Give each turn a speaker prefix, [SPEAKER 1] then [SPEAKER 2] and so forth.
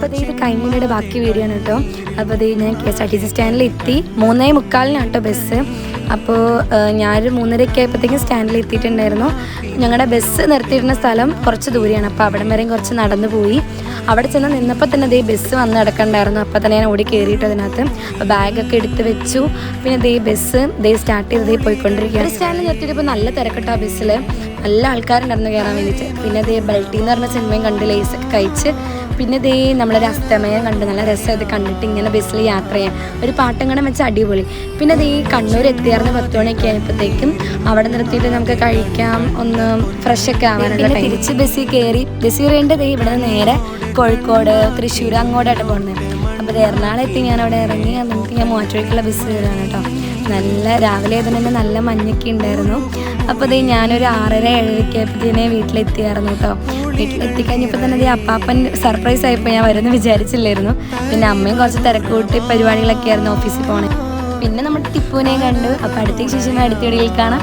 [SPEAKER 1] അപ്പോൾ ഇത് കഴിഞ്ഞിട്ട് ബാക്കി വരികയാണ് കേട്ടോ. അപ്പോൾ ഇത് ഞാൻ KSRTC സ്റ്റാൻഡിലെത്തി. 3:45 കേട്ടോ ബസ്. അപ്പോൾ ഞാനൊരു 3:30 ആയപ്പോഴത്തേക്കും സ്റ്റാൻഡിൽ എത്തിയിട്ടുണ്ടായിരുന്നു. ഞങ്ങളുടെ ബസ് നിർത്തിയിരുന്ന സ്ഥലം കുറച്ച് ദൂരെയാണ്. അപ്പോൾ അവിടെ വരെയും കുറച്ച് നടന്നു പോയി. അവിടെ ചെന്ന് നിന്നപ്പോൾ തന്നെ ദേ ബസ് വന്ന് കിടക്കണ്ടായിരുന്നു. അപ്പോൾ തന്നെ ഞാൻ ഓടി കയറിയിട്ട് അതിനകത്ത് അപ്പോൾ ബാഗൊക്കെ എടുത്ത് വെച്ചു. പിന്നെ ദേ ബസ് സ്റ്റാർട്ട് ചെയ്ത് പോയിക്കൊണ്ടിരിക്കുകയാണ്. സ്റ്റാൻഡിൽ നിർത്തിയിട്ട് ഇപ്പോൾ നല്ല തിരക്കട്ടോ ബസ്സിൽ. നല്ല ആൾക്കാരുണ്ടായിരുന്നു കയറാൻ വേണ്ടിയിട്ട്. പിന്നെ ദേ ബൾട്ടി എന്ന് പറഞ്ഞ സിനിമയും കണ്ട് ലേസൊക്കെ കഴിച്ച് പിന്നെ ദേ നമ്മളൊരു അസ്തമയം കണ്ട് നല്ല രസമായിട്ട് കണ്ടിട്ട് ഇങ്ങനെ ബസ്സിൽ യാത്ര ചെയ്യാൻ ഒരു പാട്ടും കടം വെച്ച് അടിപൊളി. പിന്നെ ദേ കണ്ണൂർ എത്തിയാർന്ന് 10 മണിയൊക്കെ ആയപ്പോഴത്തേക്കും അവിടെ നിർത്തിയിട്ട് നമുക്ക് കഴിക്കാം, ഒന്ന് ഫ്രഷൊക്കെ ആവാനുള്ള ടൈം. തിരിച്ച് ബസ്സിൽ കയറി. ബസ്സിൽ കയറിയിട്ട് ദേ ഇവിടെ നിന്ന് നേരെ കോഴിക്കോട്, തൃശ്ശൂർ അങ്ങോട്ടായിട്ട് പോകുന്നത്. അപ്പോൾ എറണാകുളം എത്തി ഞാൻ അവിടെ ഇറങ്ങി. എന്നിട്ട് ഞാൻ മൂവാറ്റുപുഴയ്ക്കുള്ള ബസ് കയറാണ് കേട്ടോ. നല്ല രാവിലെ തന്നെ നല്ല മഞ്ഞൊക്കെ ഉണ്ടായിരുന്നു. അപ്പോൾ ദേ ഞാനൊരു 6:30-7:00 ആയപ്പോഴത്തേനെ വീട്ടിലെത്തിയായിരുന്നു കേട്ടോ. വീട്ടിലെത്തിക്കഴിഞ്ഞപ്പോൾ തന്നെ ദേ അപ്പാപ്പൻ സർപ്രൈസ് ആയപ്പോൾ ഞാൻ വരുമെന്ന് വിചാരിച്ചില്ലായിരുന്നു. പിന്നെ അമ്മയും കുറച്ച് തിരക്ക് കൂട്ടി പരിപാടികളൊക്കെ ആയിരുന്നു ഓഫീസിൽ പോകണേ. പിന്നെ നമ്മുടെ ടിപ്പുവിനെ കണ്ടു. അപ്പോൾ അടുത്ത ശേഷം അടുത്ത വീഡിയോയിൽ കാണാം.